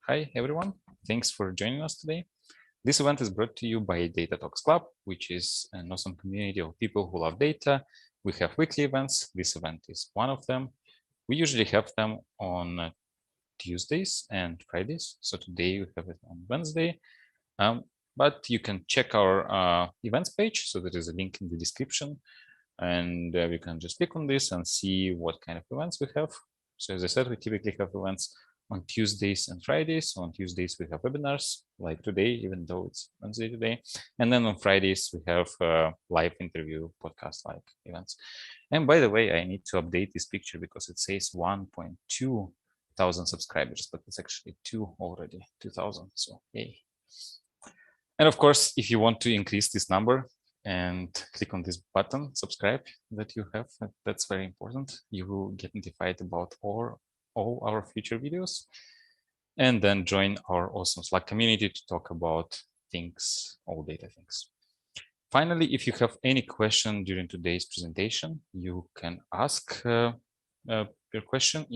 Hi, everyone. Thanks for joining us today. This event is brought to you by Data Talks Club, which is an awesome community of people who love data. We have weekly events. This event is one of them. We usually have them on Tuesdays and Fridays. So today we have it on Wednesday. But you can check our events page. So there is a link in the description. And you can just click on this and see what kind of events we have. So as I said, we typically have events on Tuesdays and Fridays. So on Tuesdays, we have webinars like today, even though it's Wednesday today. And then on Fridays, we have live interview podcast-like events. And by the way, I need to update this picture because it says 1.2 thousand subscribers, but it's actually 2,000. So yay. And of course, if you want to increase this number, and click on this button, subscribe, that you have. That's very important. You will get notified about all our future videos. And then join our awesome Slack community to talk about things, all data things. Finally, if you have any question during today's presentation, you can ask your question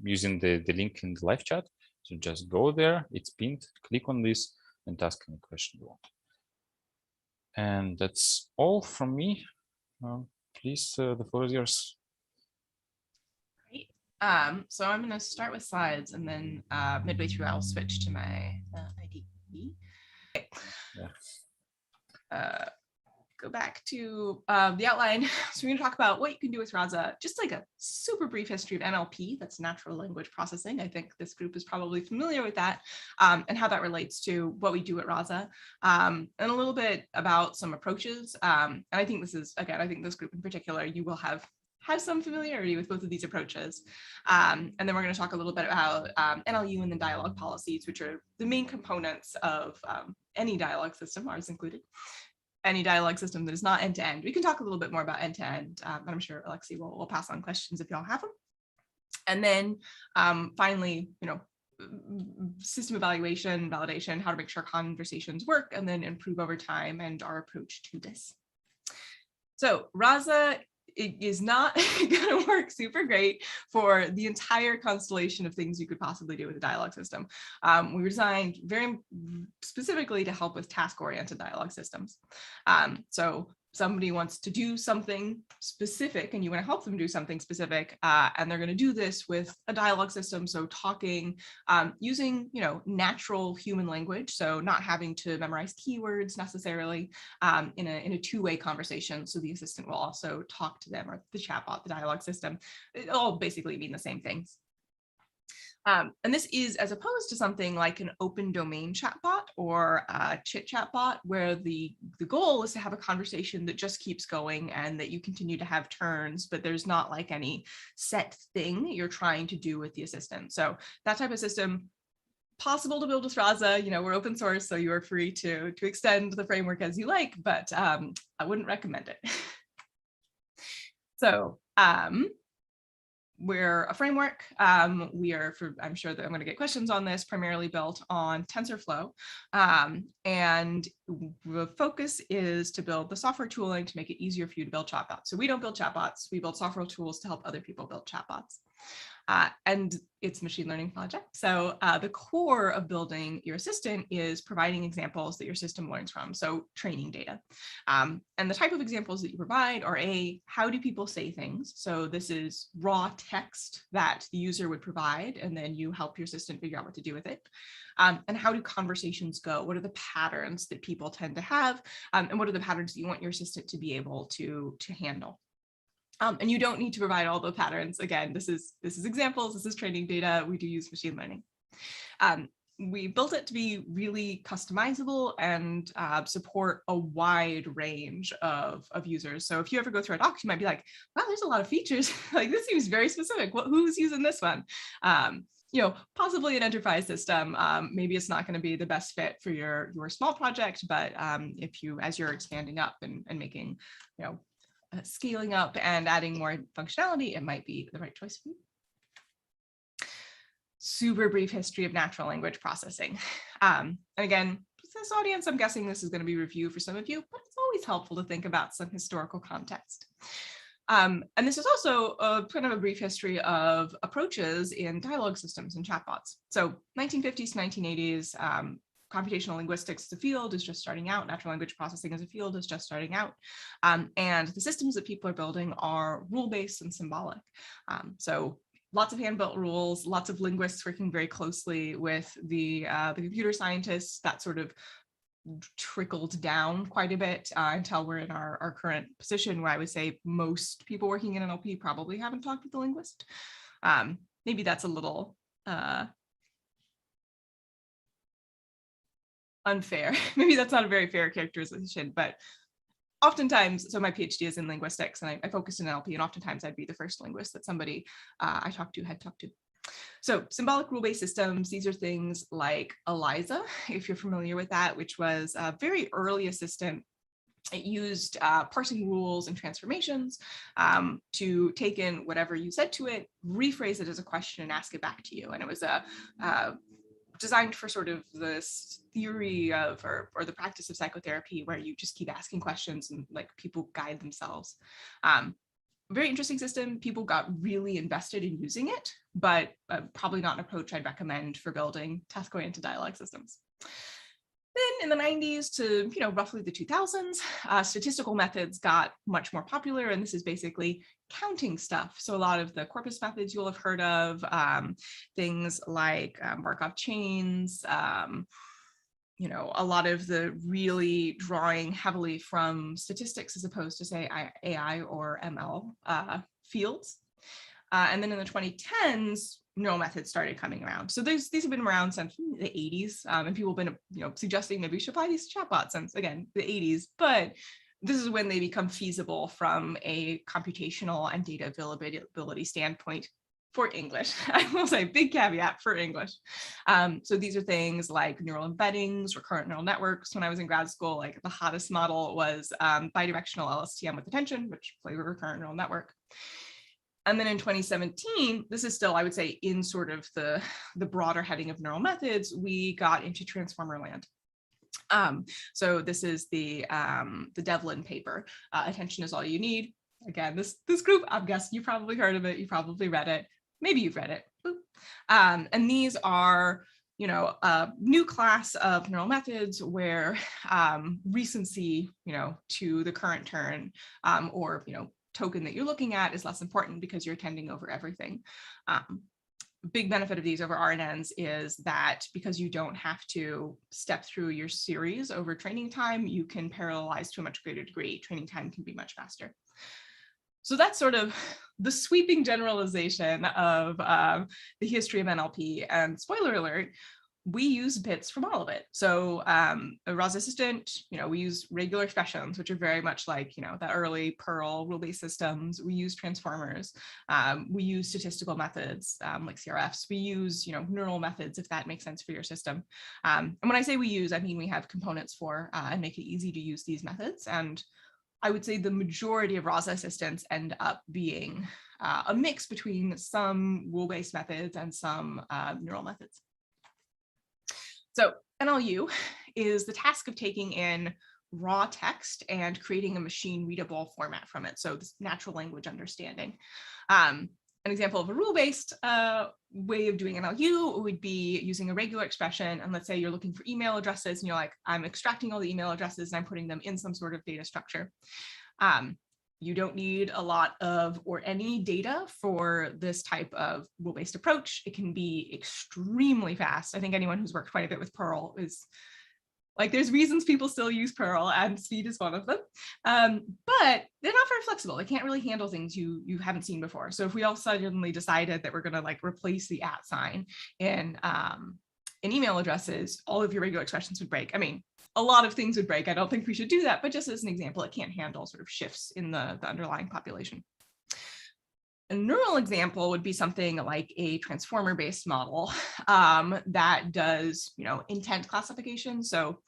using the link in the live chat. So just go there, it's pinned, click on this and ask any question you want. And that's all from me. Please, the floor is yours. Great. So I'm going to start with slides, and then midway through, I'll switch to my IDE. Okay. Yeah. Go back to the outline. So we're going to talk about what you can do with Raza, just like a super brief history of NLP, that's natural language processing. I think this group is probably familiar with that, and how that relates to what we do at Raza, and a little bit about some approaches. And I think this is, again, I think this group in particular, you will have some familiarity with both of these approaches. And then we're going to talk a little bit about NLU and then dialogue policies, which are the main components of any dialogue system, ours included. Any dialogue system that is not end-to-end. We can talk a little bit more about end-to-end, and I'm sure Alexi will pass on questions if y'all have them. And then finally, system evaluation, validation, how to make sure conversations work and then improve over time, and our approach to this. So Raza, it is not going to work super great for the entire constellation of things you could possibly do with a dialogue system. We were designed very specifically to help with task-oriented dialogue systems. So somebody wants to do something specific and you want to help them do something specific, and they're going to do this with a dialogue system. So talking, using, natural human language. So not having to memorize keywords necessarily, in a two-way conversation. So the assistant will also talk to them, or the chatbot, the dialogue system. It all basically mean the same things. And this is as opposed to something like an open domain chatbot or a chit chatbot, where the goal is to have a conversation that just keeps going and that you continue to have turns, but there's not like any set thing that you're trying to do with the assistant. So that type of system, possible to build with Raza. We're open source, so you are free to extend the framework as you like, but I wouldn't recommend it. So we're a framework. We are, I'm sure that I'm going to get questions on this, primarily built on TensorFlow. And the focus is to build the software tooling to make it easier for you to build chatbots. So we don't build chatbots, we build software tools to help other people build chatbots. And it's a machine learning project. So the core of building your assistant is providing examples that your system learns from. So training data. And the type of examples that you provide are how do people say things? So this is raw text that the user would provide, and then you help your assistant figure out what to do with it. And how do conversations go? What are the patterns that people tend to have? And what are the patterns that you want your assistant to be able to handle? And you don't need to provide all the patterns. Again, this is examples, this is training data. We do use machine learning. We built it to be really customizable and support a wide range of users. So if you ever go through a doc, you might be like, wow, there's a lot of features. Like, this seems very specific. Who's using this one? Possibly an enterprise system. Maybe it's not going to be the best fit for your small project, but as you're expanding up and making, scaling up and adding more functionality, it might be the right choice for you. Super brief history of natural language processing. And again, this audience, I'm guessing this is going to be review for some of you, but it's always helpful to think about some historical context. And this is also a kind of a brief history of approaches in dialogue systems and chatbots. So 1950s to 1980s, computational linguistics as a field is just starting out. Natural language processing as a field is just starting out. And the systems that people are building are rule-based and symbolic. So lots of hand-built rules, lots of linguists working very closely with the computer scientists. That sort of trickled down quite a bit until we're in our current position, where I would say most people working in NLP probably haven't talked with the linguist. Maybe that's a little unfair. Maybe that's not a very fair characterization, but oftentimes, so my PhD is in linguistics and I focused in NLP, and oftentimes I'd be the first linguist that somebody I talked to had talked to. So symbolic rule-based systems, these are things like ELIZA, if you're familiar with that, which was a very early assistant. It used parsing rules and transformations to take in whatever you said to it, rephrase it as a question and ask it back to you. And it was designed for sort of this theory of, or the practice of psychotherapy, where you just keep asking questions and like people guide themselves. Very interesting system. People got really invested in using it, but probably not an approach I'd recommend for building task-oriented dialogue systems. Then in the 90s to roughly the 2000s, statistical methods got much more popular, and this is basically counting stuff. So a lot of the corpus methods you'll have heard of, things like Markov chains, a lot of the really drawing heavily from statistics as opposed to, say, AI or ML fields. And then in the 2010s, neural methods started coming around. So these have been around since the 80s, and people have been suggesting maybe we should apply these to chatbots since, again, the 80s. But this is when they become feasible from a computational and data availability standpoint for English. I will say, big caveat for English. So these are things like neural embeddings, recurrent neural networks. When I was in grad school, like the hottest model was bidirectional LSTM with attention, which plays a recurrent neural network. And then in 2017, this is still, I would say, in sort of the broader heading of neural methods, we got into transformer land. So this is the Devlin paper, Attention is All You Need. Again, this group, I'm guessing you probably heard of it, you probably read it, maybe you've read it. And these are, a new class of neural methods where recency, to the current turn or, token that you're looking at is less important because you're attending over everything. Big benefit of these over RNNs is that because you don't have to step through your series over training time, you can parallelize to a much greater degree. Training time can be much faster. So that's sort of the sweeping generalization of the history of NLP. And spoiler alert, we use bits from all of it. So ROS Assistant, we use regular expressions, which are very much like, that early Perl rule-based systems. We use transformers. We use statistical methods like CRFs. We use, neural methods, if that makes sense for your system. And when I say we use, I mean we have components for and make it easy to use these methods. And I would say the majority of ROS assistants end up being a mix between some rule-based methods and some neural methods. So NLU is the task of taking in raw text and creating a machine readable format from it. So this natural language understanding. An example of a rule-based way of doing NLU would be using a regular expression. And let's say you're looking for email addresses and you're like, I'm extracting all the email addresses and I'm putting them in some sort of data structure. You don't need a lot of or any data for this type of rule-based approach. It can be extremely fast. I think anyone who's worked quite a bit with Perl is like, there's reasons people still use Perl, and speed is one of them. But they're not very flexible. They can't really handle things you haven't seen before. So if we all suddenly decided that we're going to like replace the @ sign in email addresses, all of your regular expressions would break. I mean, a lot of things would break. I don't think we should do that, but just as an example, it can't handle sort of shifts in the underlying population. A neural example would be something like a transformer-based model that does, intent classification. So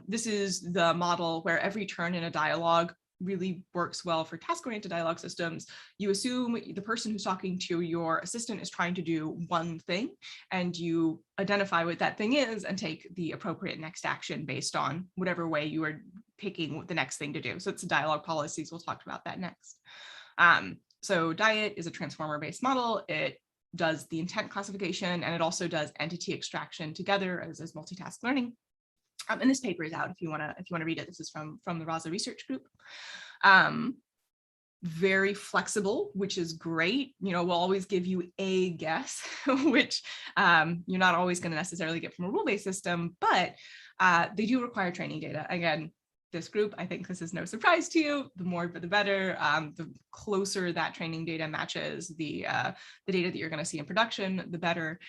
this is the model where every turn in a dialogue really works well for task-oriented dialogue systems. You assume the person who's talking to your assistant is trying to do one thing, and you identify what that thing is and take the appropriate next action based on whatever way you are picking the next thing to do. So it's dialogue policies. We'll talk about that next. So Diet is a transformer-based model. It does the intent classification, and it also does entity extraction together as multitask learning. And this paper is out if you want to read it. This is from the ROSA research group. Very flexible, which is great. We'll always give you a guess, which you're not always going to necessarily get from a rule-based system, but they do require training data. Again, this group, I think this is no surprise to you. The more, the better. The closer that training data matches the data that you're going to see in production, the better.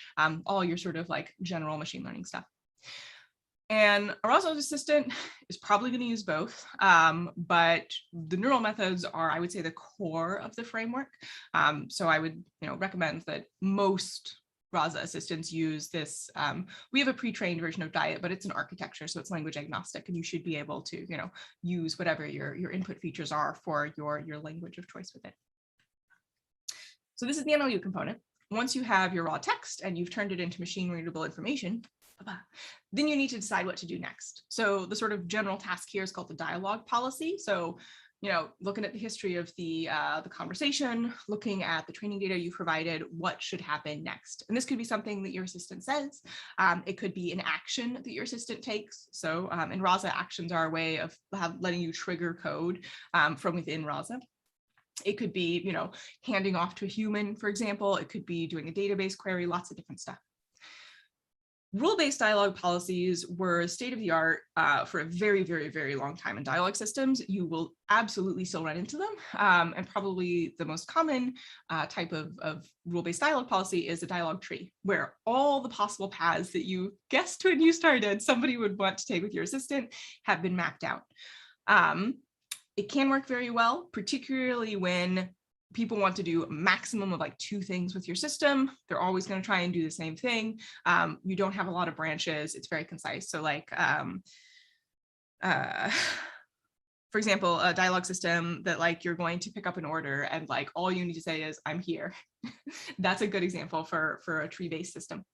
All your sort of like general machine learning stuff. And a ROS Assistant is probably going to use both, but the neural methods are, I would say, the core of the framework. So I would, recommend that most ROS Assistants use this. We have a pre-trained version of Diet, but it's an architecture, so it's language agnostic, and you should be able to, use whatever your input features are for your language of choice with it. So this is the NLU component. Once you have your raw text and you've turned it into machine readable information, then you need to decide what to do next. So the sort of general task here is called the dialogue policy. So, looking at the history of the conversation, looking at the training data you provided, what should happen next? And this could be something that your assistant says. It could be an action that your assistant takes. So in ROSA, actions are a way of letting you trigger code from within ROSA. It could be, handing off to a human, for example. It could be doing a database query, lots of different stuff. Rule-based dialogue policies were state of the art for a very, very, very long time in dialogue systems. You will absolutely still run into them. And probably the most common type of rule-based dialogue policy is a dialogue tree, where all the possible paths that you guessed when you started somebody would want to take with your assistant have been mapped out. It can work very well, particularly when people want to do a maximum of like 2 things with your system. They're always going to try and do the same thing. You don't have a lot of branches. It's very concise. So like, for example, a dialogue system that like you're going to pick up an order and like all you need to say is I'm here. That's a good example for a tree-based system.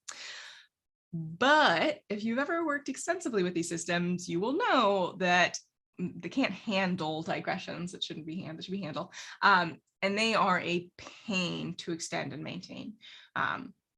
But if you've ever worked extensively with these systems, you will know that they can't handle digressions. It shouldn't be handled. It should be handled. And they are a pain to extend and maintain.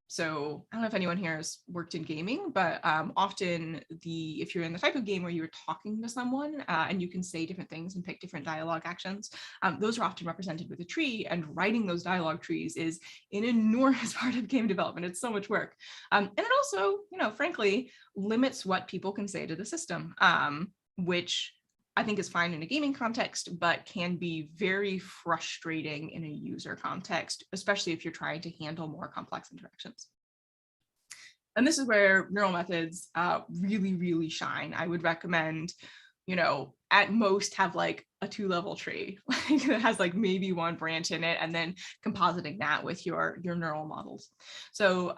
So I don't know if anyone here has worked in gaming, but often if you're in the type of game where you're talking to someone and you can say different things and pick different dialogue actions, those are often represented with a tree, and writing those dialogue trees is an enormous part of game development. It's so much work. And it also, frankly, limits what people can say to the system, which I think is fine in a gaming context, but can be very frustrating in a user context, especially if you're trying to handle more complex interactions. And this is where neural methods really, really shine. I would recommend, at most have like a 2-level tree that has like maybe 1 branch in it, and then compositing that with your neural models. So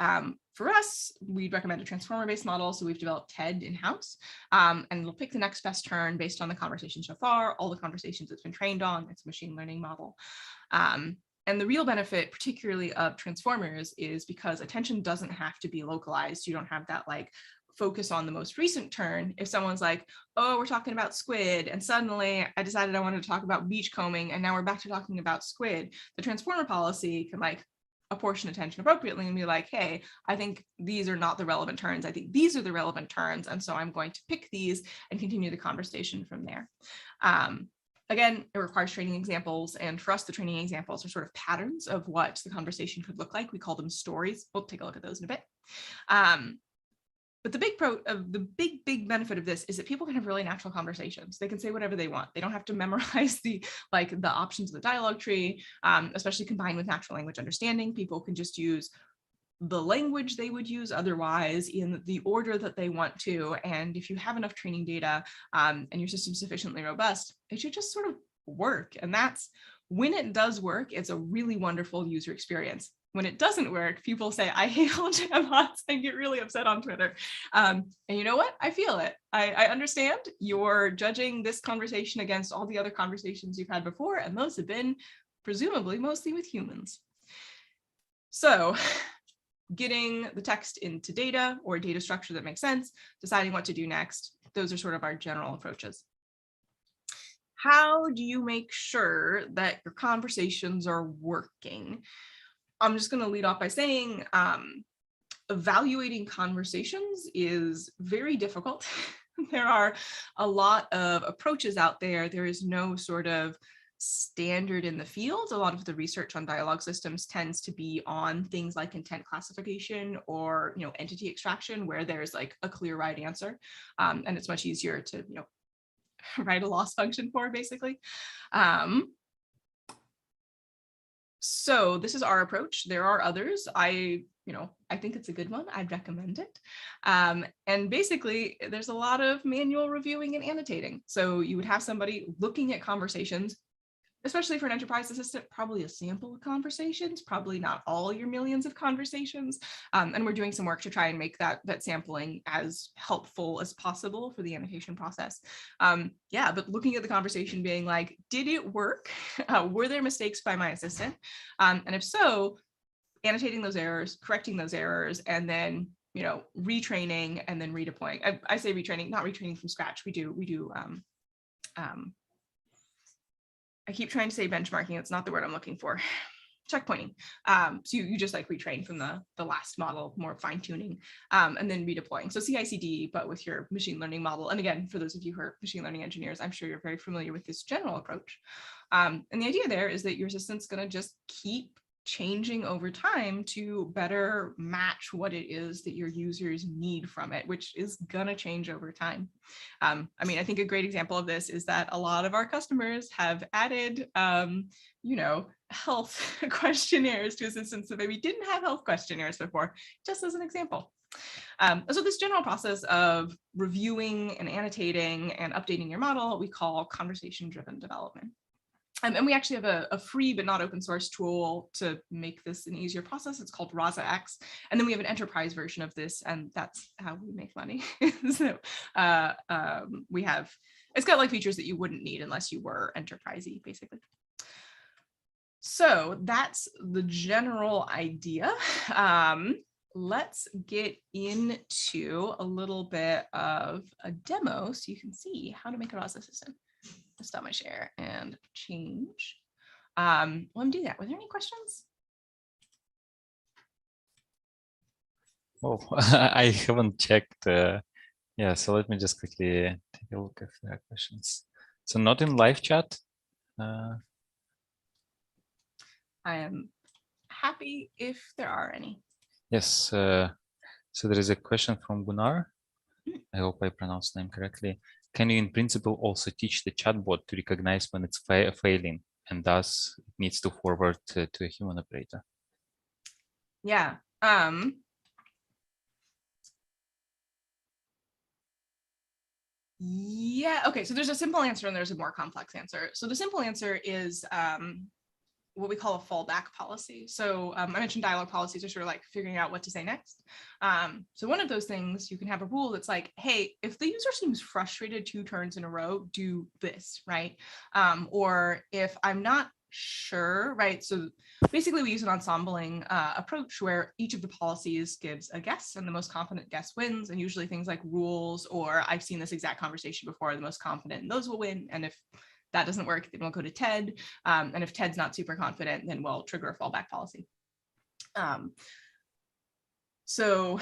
for us, we'd recommend a transformer-based model. So we've developed TED in-house, and it'll pick the next best turn based on the conversation so far, all the conversations it's been trained on. It's a machine learning model. And the real benefit, particularly of transformers, is because attention doesn't have to be localized. You don't have that like focus on the most recent turn. If someone's like, oh, we're talking about squid, and suddenly I decided I wanted to talk about beachcombing, and now we're back to talking about squid, the transformer policy can like apportion attention appropriately and be like, hey, I think these are not the relevant turns. I think these are the relevant turns. And so I'm going to pick these and continue the conversation from there. Again, it requires training examples. And for us, the training examples are sort of patterns of what the conversation could look like. We call them stories. We'll take a look at those in a bit. But the big benefit of this is that people can have really natural conversations. They can say whatever they want. They don't have to memorize the options of the dialogue tree, especially combined with natural language understanding. People can just use the language they would use otherwise in the order that they want to. And if you have enough training data and your system's sufficiently robust, it should just sort of work. And that's when it does work, it's a really wonderful user experience. When it doesn't work, people say, I hate all chatbots, and get really upset on Twitter. And you know what? I feel it. I understand you're judging this conversation against all the other conversations you've had before, and those have been presumably mostly with humans. So getting the text into data or data structure that makes sense, deciding what to do next, those are sort of our general approaches. how do you make sure that your conversations are working? I'm just going to lead off by saying evaluating conversations is very difficult. There are a lot of approaches out there. There is no sort of standard in the field. A lot of the research on dialogue systems tends to be on things like intent classification or, entity extraction, where there's like a clear right answer. And it's much easier to, write a loss function for, basically. So this is our approach. There are others. I think it's a good one. I'd recommend it. And basically, there's a lot of manual reviewing and annotating. So you would have somebody looking at conversations, especially for an enterprise assistant, probably a sample of conversations, probably not all your millions of conversations. And we're doing some work to try and make that sampling as helpful as possible for the annotation process. But looking at the conversation being like, did it work? Were there mistakes by my assistant? And if so, annotating those errors, correcting those errors, and then retraining and then redeploying. I say retraining, not retraining from scratch. We do I keep trying to say benchmarking. It's not the word I'm looking for. Checkpointing. So you just like retrain from the last model, more fine tuning, and then redeploying. So CI/CD, but with your machine learning model. And again, for those of you who are machine learning engineers, I'm sure you're very familiar with this general approach. And the idea there is that your assistant's going to just keep changing over time to better match what it is that your users need from it, which is gonna change over time. I think a great example of this is that a lot of our customers have added, health questionnaires to assistants that maybe didn't have health questionnaires before, just as an example. So this general process of reviewing and annotating and updating your model, we call conversation-driven development. And we actually have a free but not open source tool to make this an easier process. It's called ROS. And then we have an enterprise version of this, and that's how we make money. So it's got like features that you wouldn't need unless you were enterprisey, basically. So that's the general idea. Let's get into a little bit of a demo so you can see how to make a ROS assistant. Stop my share and change. Let me do that. Were there any questions? Oh, I haven't checked. So let me just quickly take a look if there are questions. So not in live chat. I am happy if there are any. Yes. So there is a question from Gunnar. I hope I pronounced the name correctly. Can you, in principle, also teach the chatbot to recognize when it's failing, and thus it needs to forward to a human operator? Yeah. Yeah. Okay. So there's a simple answer and there's a more complex answer. So the simple answer is what we call a fallback policy. So I mentioned dialogue policies are sort of like figuring out what to say next. So one of those things, you can have a rule that's like, hey, if the user seems frustrated 2 turns in a row, do this, right? Or if I'm not sure, right? So basically we use an ensembling approach where each of the policies gives a guess and the most confident guess wins. And usually things like rules, or I've seen this exact conversation before, the most confident in those will win. And if that doesn't work, then we'll go to TED. And if TED's not super confident, then we'll trigger a fallback policy. So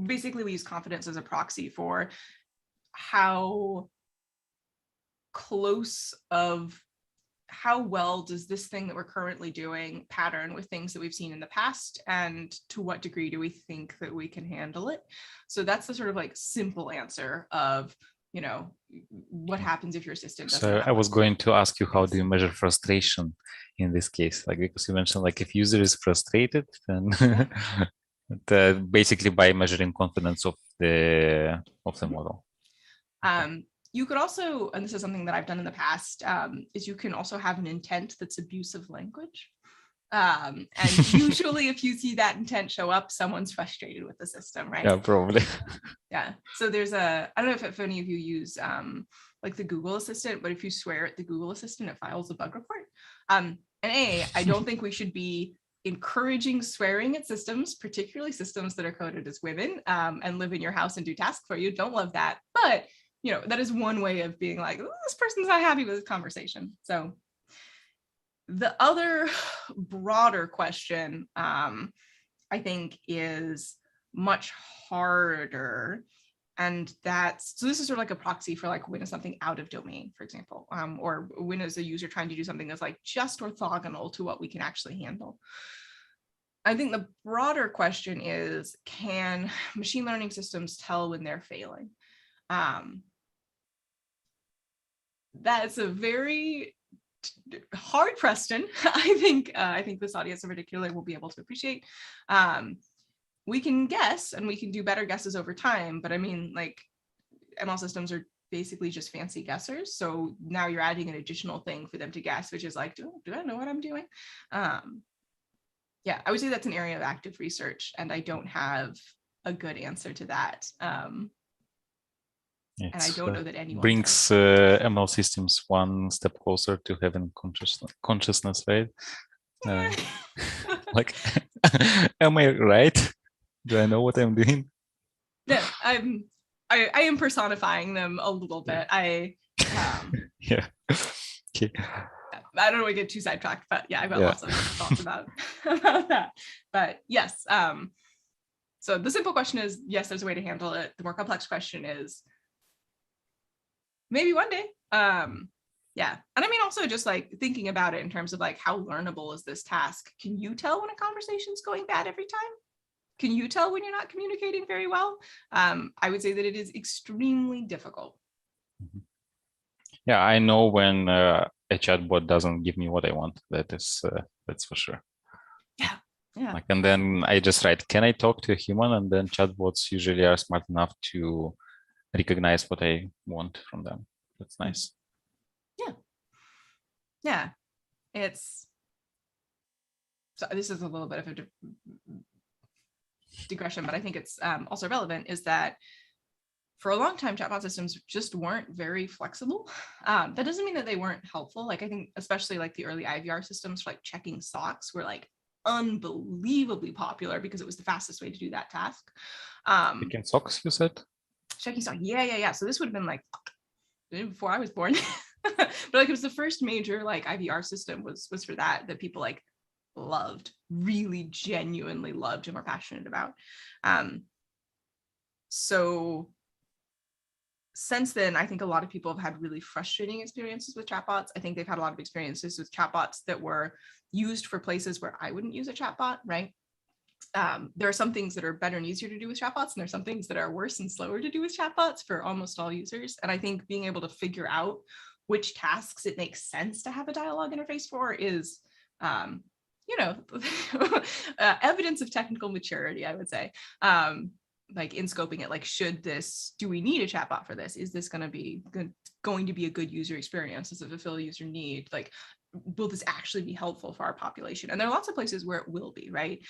basically we use confidence as a proxy for how well does this thing that we're currently doing pattern with things that we've seen in the past, and to what degree do we think that we can handle it? So that's the sort of like simple answer of, what happens if your assistant doesn't. So I was going to ask you, how do you measure frustration in this case? Like, because you mentioned, like, if user is frustrated, then basically by measuring confidence of the model. You could also, and this is something that I've done in the past, is you can also have an intent that's abusive language. And usually if you see that intent show up, someone's frustrated with the system, right? Yeah, probably. Yeah. So there's I don't know if any of you use like the Google Assistant, but if you swear at the Google Assistant, it files a bug report. And I don't think we should be encouraging swearing at systems, particularly systems that are coded as women and live in your house and do tasks for you. Don't love that. But that is one way of being like, "Ooh, this person's not happy with this conversation." So the other broader question, I think, is much harder. And so this is sort of like a proxy for like when is something out of domain, for example, or when is a user trying to do something that's like just orthogonal to what we can actually handle. I think the broader question is, can machine learning systems tell when they're failing? That's a very hard question. I think this audience in particular will be able to appreciate. We can guess and we can do better guesses over time, but I mean, like, ML systems are basically just fancy guessers. So now you're adding an additional thing for them to guess, which is like, do I know what I'm doing? Yeah, I would say that's an area of active research, and I don't have a good answer to that. And I don't know that anyone brings ML systems one step closer to having consciousness, right? Like, am I right? Do I know what I'm doing? No, I am personifying them a little bit. Yeah. Okay. I don't want to get too sidetracked, but yeah, I've got lots of thoughts about that. But yes, so the simple question is, yes, there's a way to handle it. The more complex question is, maybe one day. Yeah. And I mean, also just like thinking about it in terms of like, how learnable is this task? Can you tell when a conversation's going bad every time? Can you tell when you're not communicating very well? I would say that it is extremely difficult. Yeah, I know when a chatbot doesn't give me what I want. That's for sure. Yeah. Yeah. Like, and then I just write, can I talk to a human? And then chatbots usually are smart enough to recognize what I want from them. That's nice. Yeah. Yeah. So this is a little bit of a digression, but I think it's also relevant, is that for a long time, chatbot systems just weren't very flexible. That doesn't mean that they weren't helpful. Like, I think especially like the early IVR systems for like checking socks were like unbelievably popular because it was the fastest way to do that task. Checking socks, you said? Checking socks. Yeah. So this would have been like before I was born. But like, it was the first major like IVR system was for that people like loved, really genuinely loved, and were passionate about. So since then, I think a lot of people have had really frustrating experiences with chatbots. I think they've had a lot of experiences with chatbots that were used for places where I wouldn't use a chatbot, right? There are some things that are better and easier to do with chatbots, and there are some things that are worse and slower to do with chatbots for almost all users. And I think being able to figure out which tasks it makes sense to have a dialogue interface for is, evidence of technical maturity, I would say. Like in scoping it, like, do we need a chatbot for this? Is this going to be a good user experience? Does it fulfill user need? Like, will this actually be helpful for our population? And there are lots of places where it will be, right?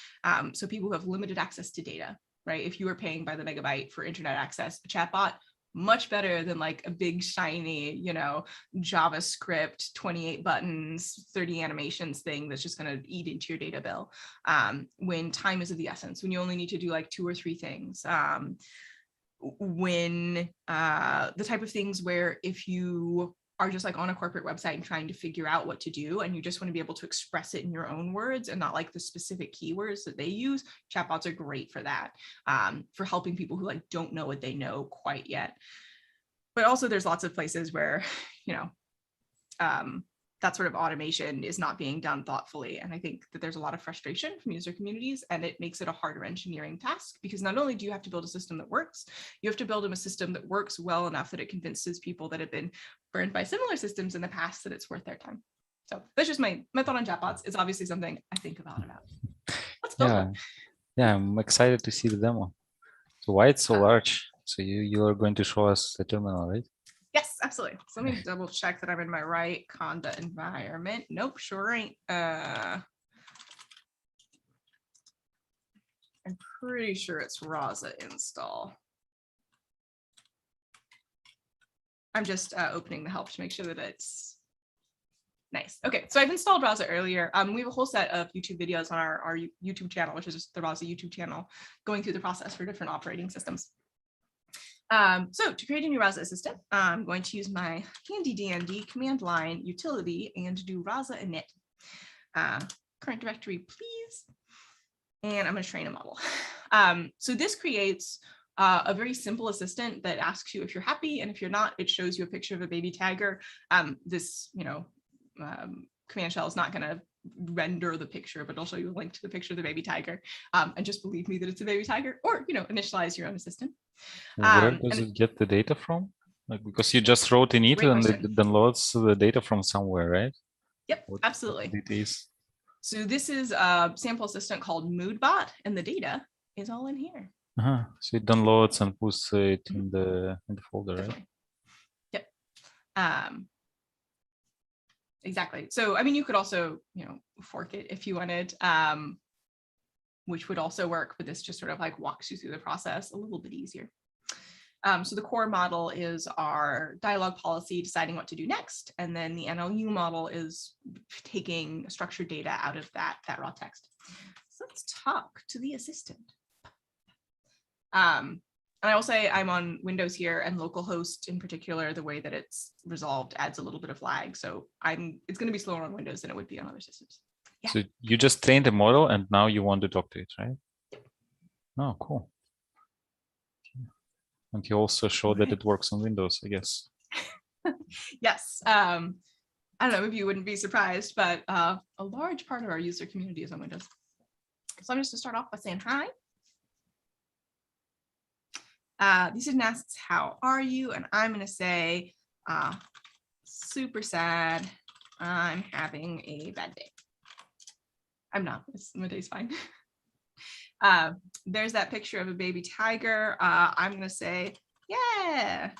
So people who have limited access to data, right? If you are paying by the megabyte for internet access, a chatbot, much better than like a big shiny, JavaScript, 28 buttons, 30 animations thing that's just going to eat into your data bill. When time is of the essence, when you only need to do like 2 or 3 things, when the type of things where if you are just like on a corporate website and trying to figure out what to do, and you just want to be able to express it in your own words and not like the specific keywords that they use, chatbots are great for that, for helping people who like don't know what they know quite yet. But also there's lots of places where, that sort of automation is not being done thoughtfully. And I think that there's a lot of frustration from user communities, and it makes it a harder engineering task, because not only do you have to build a system that works, you have to build a system that works well enough that it convinces people that have been burned by similar systems in the past that it's worth their time. So that's just my thought on chatbots. It's obviously something I think a lot about. Let's build one. Yeah, I'm excited to see the demo. So why it's so large? So you are going to show us the terminal, right? Yes, absolutely. So let me double check that I'm in my right Conda environment. Nope, sure ain't. I'm pretty sure it's Raza install. I'm just opening the help to make sure that it's nice. Okay, so I've installed Raza earlier. We have a whole set of YouTube videos on our YouTube channel, which is just the Raza YouTube channel, going through the process for different operating systems. So to create a new ROS Assistant, I'm going to use my handy dandy command line utility and do raza init. Current directory, please. And I'm going to train a model. So this creates a very simple assistant that asks you if you're happy, and if you're not, it shows you a picture of a baby tiger. This, command shell is not going to render the picture, but it'll show you a link to the picture of the baby tiger. And just believe me that it's a baby tiger, or initialize your own assistant. Where does it get the data from? Like, because you just wrote init and it downloads the data from somewhere, right? Yep, absolutely. What it is. So this is a sample assistant called MoodBot, and the data is all in here. So it downloads and puts it in the folder, Definitely. right? Yep. Exactly. So I mean, you could also fork it if you wanted, which would also work, but this just sort of like walks you through the process a little bit easier. So the core model is our dialogue policy deciding what to do next. And then the NLU model is taking structured data out of that raw text. So let's talk to the assistant. And I will say I'm on Windows here, and localhost in particular, the way that it's resolved adds a little bit of lag. So it's going to be slower on Windows than it would be on other systems. Yeah. So you just trained the model and now you want to talk to it, right? Yep. Oh, cool. And you also showed that it works on Windows, I guess. Yes. I don't know if you wouldn't be surprised, but a large part of our user community is on Windows. So I'm just going to start off by saying hi. The student asks, how are you? And I'm going to say, super sad. I'm having a bad day. I'm not. My day's fine. There's that picture of a baby tiger. I'm going to say, yeah,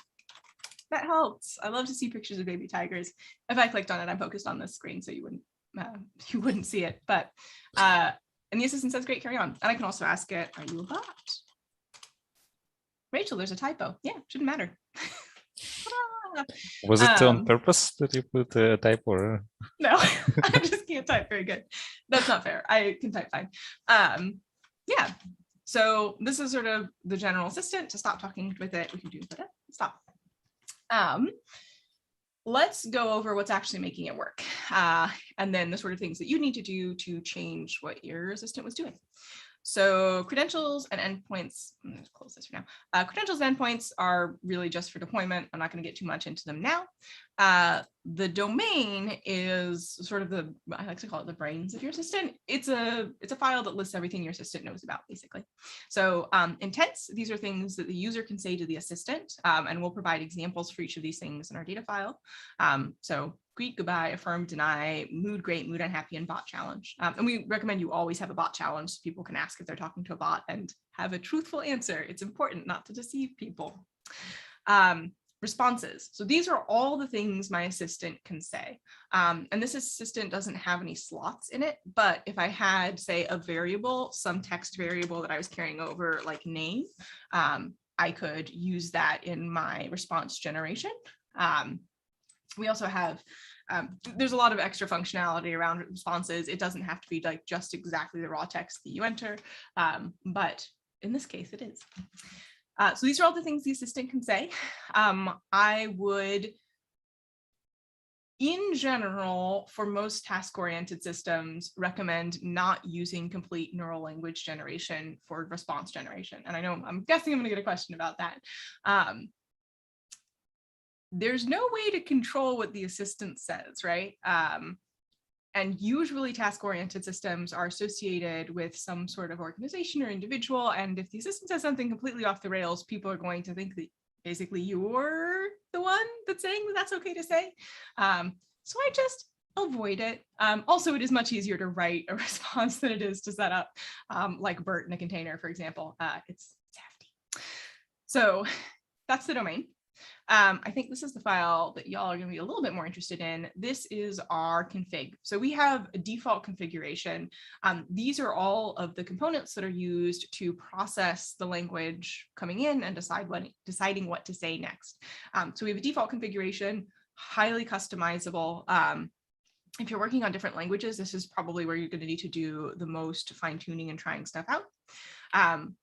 that helps. I love to see pictures of baby tigers. If I clicked on it, I'm focused on this screen, so you wouldn't see it. But and the assistant says, great, carry on. And I can also ask it, are you a bot? Rachel, there's a typo. Yeah, shouldn't matter. Was it on purpose that you put a typo? Or? No, I just can't type very good. That's not fair. I can type fine. Yeah, so this is sort of the general assistant. To stop talking with it, we can do that. Stop. Let's go over what's actually making it work, and then the sort of things that you need to do to change what your assistant was doing. So credentials and endpoints, I'm going to close this for now. Credentials and endpoints are really just for deployment. I'm not going to get too much into them now. The domain is sort of I like to call it the brains of your assistant. It's a file that lists everything your assistant knows about, basically. So intents, these are things that the user can say to the assistant, and we'll provide examples for each of these things in our data file. So greet, goodbye, affirm, deny, mood great, mood unhappy, and bot challenge. And we recommend you always have a bot challenge so people can ask if they're talking to a bot and have a truthful answer. It's important not to deceive people. Responses. So these are all the things my assistant can say. And this assistant doesn't have any slots in it, but if I had, say, a variable, some text variable that I was carrying over, like name, I could use that in my response generation. We also have, there's a lot of extra functionality around responses. It doesn't have to be like just exactly the raw text that you enter, but in this case it is. So these are all the things the assistant can say. I would, in general, for most task-oriented systems, recommend not using complete neural language generation for response generation. And I know, I'm guessing I'm gonna get a question about that. There's no way to control what the assistant says, right? And usually task-oriented systems are associated with some sort of organization or individual. And if the assistant says something completely off the rails, people are going to think that basically you're the one that's saying that that's okay to say. So I just avoid it. Also, it is much easier to write a response than it is to set up like BERT in a container, for example. It's hefty. So that's the domain. I think this is the file that y'all are going to be a little bit more interested in. This is our config. So we have a default configuration. These are all of the components that are used to process the language coming in and deciding what to say next. So we have a default configuration, highly customizable. If you're working on different languages, this is probably where you're going to need to do the most fine tuning and trying stuff out.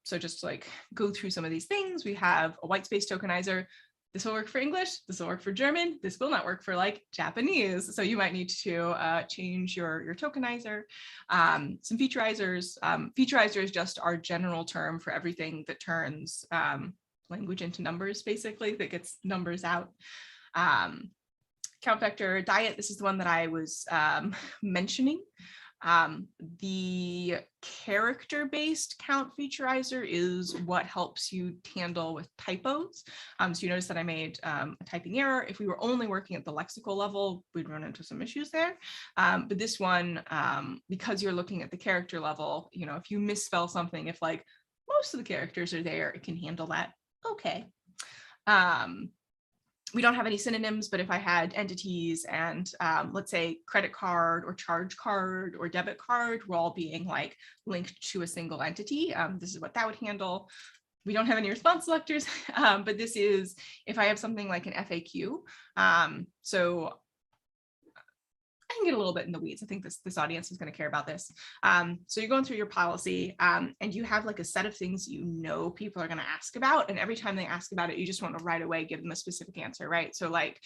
So just to like go through some of these things, we have a white space tokenizer. This will work for English, this will work for German, this will not work for like Japanese. So you might need to change your tokenizer. Some featureizers. Featureizer is just our general term for everything that turns language into numbers, basically, that gets numbers out. Count vector diet, this is the one that I was mentioning. The character-based count featureizer is what helps you handle with typos. So you notice that I made a typing error. If we were only working at the lexical level, we'd run into some issues there. But this one, because you're looking at the character level, you know, if you misspell something, if like most of the characters are there, it can handle that. Okay. We don't have any synonyms, but if I had entities and let's say credit card or charge card or debit card were all being like linked to a single entity, this is what that would handle. We don't have any response selectors, but this is if I have something like an FAQ. So I can get a little bit in the weeds. I think this audience is going to care about this. So you're going through your policy and you have like a set of things you know people are going to ask about. And every time they ask about it, you just want to right away give them a specific answer, right? So like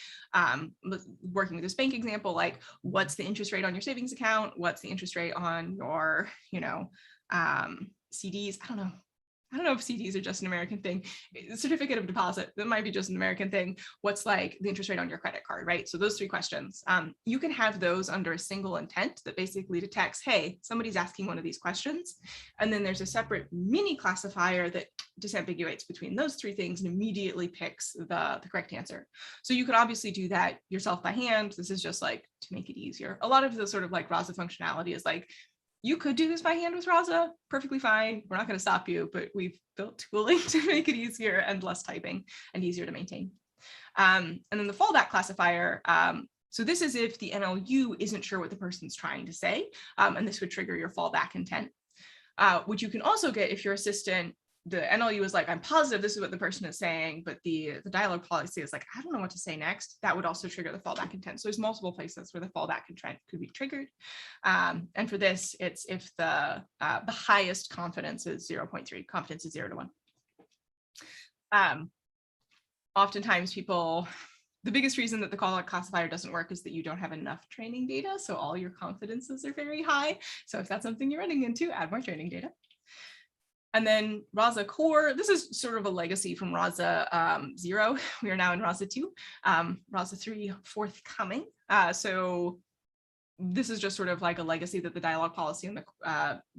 working with this bank example, like what's the interest rate on your savings account? What's the interest rate on your, you know, CDs? I don't know if CDs are just an American thing. Certificate of deposit, that might be just an American thing. What's like the interest rate on your credit card, right? So those three questions, you can have those under a single intent that basically detects, hey, somebody's asking one of these questions. And then there's a separate mini classifier that disambiguates between those three things and immediately picks the correct answer. So you could obviously do that yourself by hand. This is just like to make it easier. A lot of the sort of like ROS functionality is like, you could do this by hand with ROS, perfectly fine. We're not going to stop you, but we've built tooling to make it easier and less typing and easier to maintain. And then the fallback classifier. So this is if the NLU isn't sure what the person's trying to say, and this would trigger your fallback intent. Which you can also get if your assistant, the NLU is like, I'm positive this is what the person is saying, but the dialogue policy is like, I don't know what to say next. That would also trigger the fallback intent. So there's multiple places where the fallback intent could be triggered. And for this, it's if the highest confidence is 0.3, confidence is 0 to 1. Oftentimes people, the biggest reason that the callback classifier doesn't work is that you don't have enough training data. So all your confidences are very high. So if that's something you're running into, add more training data. And then razaCore, this is sort of a legacy from Raza 0. We are now in Raza 2, Raza 3 forthcoming. So this is just sort of like a legacy that the dialogue policy and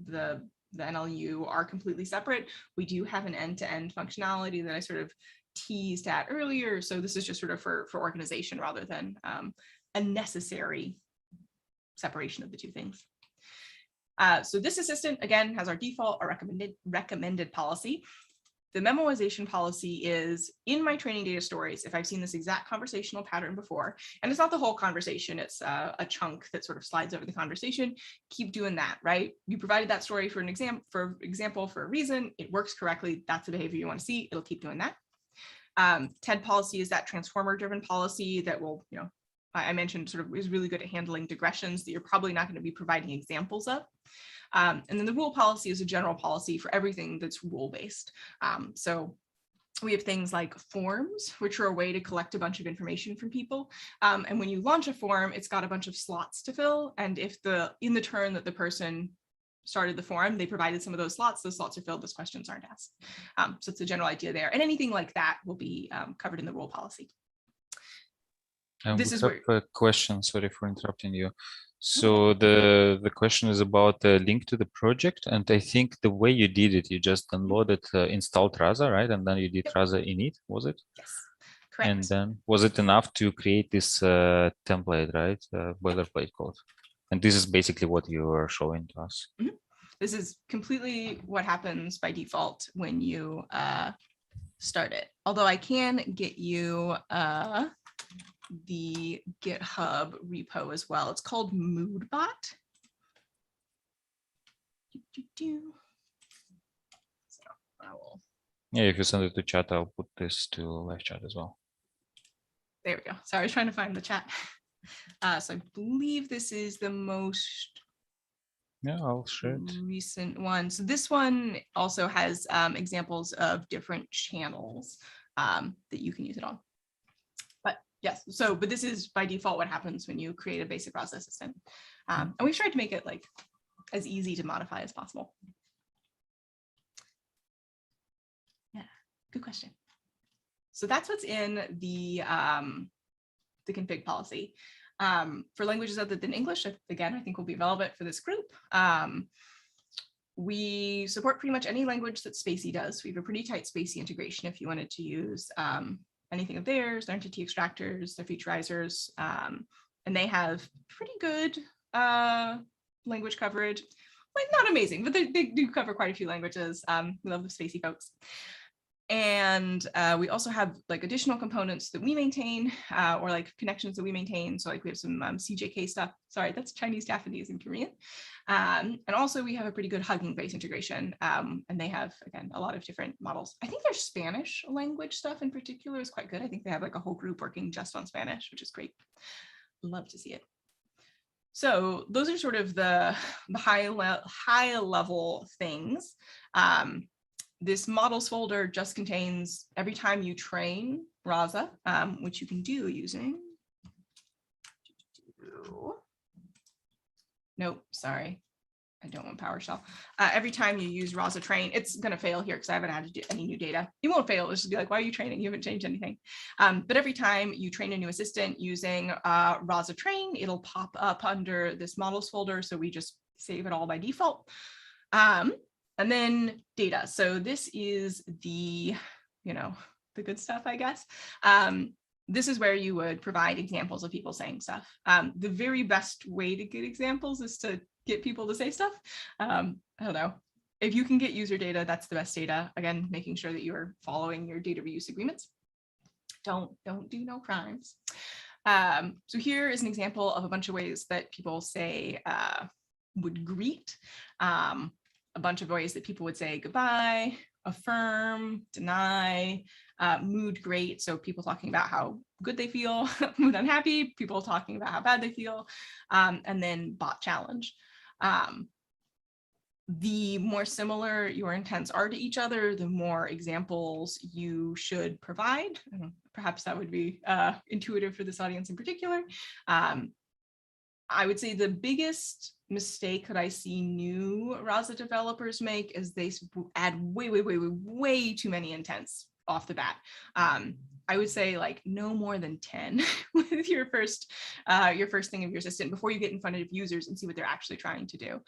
the NLU are completely separate. We do have an end-to-end functionality that I sort of teased at earlier. So this is just sort of for organization rather than a necessary separation of the two things. So this assistant, again, has our default, our recommended policy. The memoization policy is in my training data stories. If I've seen this exact conversational pattern before, and it's not the whole conversation, it's a chunk that sort of slides over the conversation, keep doing that, right? You provided that story for an example, for a reason, it works correctly. That's the behavior you want to see. It'll keep doing that. TED policy is that transformer-driven policy that will, you know, I mentioned sort of is really good at handling digressions that you're probably not going to be providing examples of. And then the rule policy is a general policy for everything that's rule-based. So we have things like forms, which are a way to collect a bunch of information from people. And when you launch a form, it's got a bunch of slots to fill. And if in the turn that the person started the form, they provided some of those slots are filled, those questions aren't asked. So it's a general idea there. And anything like that will be covered in the rule policy. This is a question. Sorry for interrupting you. So the question is about the link to the project, and I think the way you did it, you just downloaded, installed Raza, right? And then you did Raza init, was it? Yes, correct. And then was it enough to create this template, right? Boilerplate code. And this is basically what you are showing to us. Mm-hmm. This is completely what happens by default when you start it. Although I can get you the GitHub repo as well. It's called Moodbot. So I will. Yeah, if you send it to chat, I'll put this to live chat as well. There we go. Sorry, I was trying to find the chat. So I believe this is the most Yeah, I'll share it. Recent one. So this one also has examples of different channels that you can use it on. But yes, but this is by default what happens when you create a basic ROS Assistant. And we've tried to make it like as easy to modify as possible. Yeah, good question. So that's what's in the config policy. For languages other than English, again, I think will be relevant for this group. We support pretty much any language that Spatie does. We have a pretty tight Spatie integration if you wanted to use anything of theirs, their entity extractors, their featurizers, and they have pretty good language coverage. Like not amazing, but they do cover quite a few languages. We love the Spatie folks. And we also have like additional components that we maintain or like connections that we maintain. So like we have some CJK stuff. Sorry, that's Chinese, Japanese, and Korean. And also we have a pretty good Hugging Face integration. And they have, again, a lot of different models. I think their Spanish language stuff in particular is quite good. I think they have like a whole group working just on Spanish, which is great. Love to see it. So those are sort of the high level things. This models folder just contains every time you train Raza, which you can do using. Nope, sorry. I don't want PowerShell. Every time you use Raza train, it's going to fail here because I haven't added any new data. It won't fail. It'll just be like, why are you training? You haven't changed anything. But every time you train a new assistant using Raza train, it'll pop up under this models folder. So we just save it all by default. And then data. So this is the, the good stuff, I guess. This is where you would provide examples of people saying stuff. The very best way to get examples is to get people to say stuff. I don't know. If you can get user data, that's the best data. Again, making sure that you are following your data reuse agreements. Don't do no crimes. So here is an example of a bunch of ways that people say would greet. A bunch of ways that people would say goodbye, affirm, deny, mood great. So people talking about how good they feel, mood unhappy, people talking about how bad they feel, and then bot challenge. The more similar your intents are to each other, the more examples you should provide. Perhaps that would be intuitive for this audience in particular. I would say the biggest mistake that I see new Raza developers make is they add way too many intents off the bat. I would say like no more than 10 with your first thing of your assistant before you get in front of users and see what they're actually trying to do.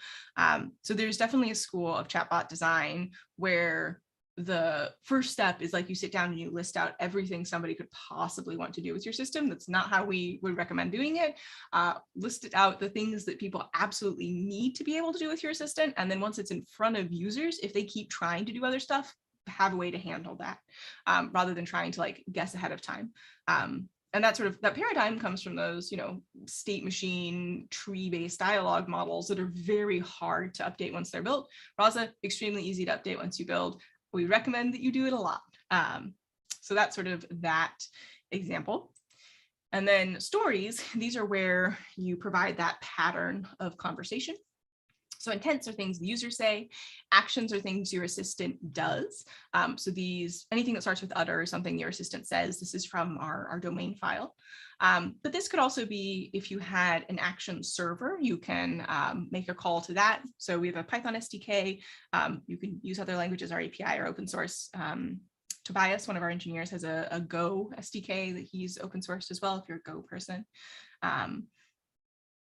So there's definitely a school of chatbot design where the first step is like you sit down and you list out everything somebody could possibly want to do with your system. That's not how we would recommend doing it. List it out the things that people absolutely need to be able to do with your assistant. And then once it's in front of users, if they keep trying to do other stuff, have a way to handle that rather than trying to like guess ahead of time. And that paradigm comes from those, state machine tree-based dialogue models that are very hard to update once they're built. Raza, extremely easy to update once you build. We recommend that you do it a lot. So that's sort of that example. And then stories, these are where you provide that pattern of conversation. So intents are things the users say, actions are things your assistant does. So anything that starts with utter or something your assistant says, this is from our domain file. But this could also be if you had an action server, you can make a call to that. So we have a Python SDK. You can use other languages, our API or open source. Tobias, one of our engineers, has a Go SDK that he's open sourced as well if you're a Go person.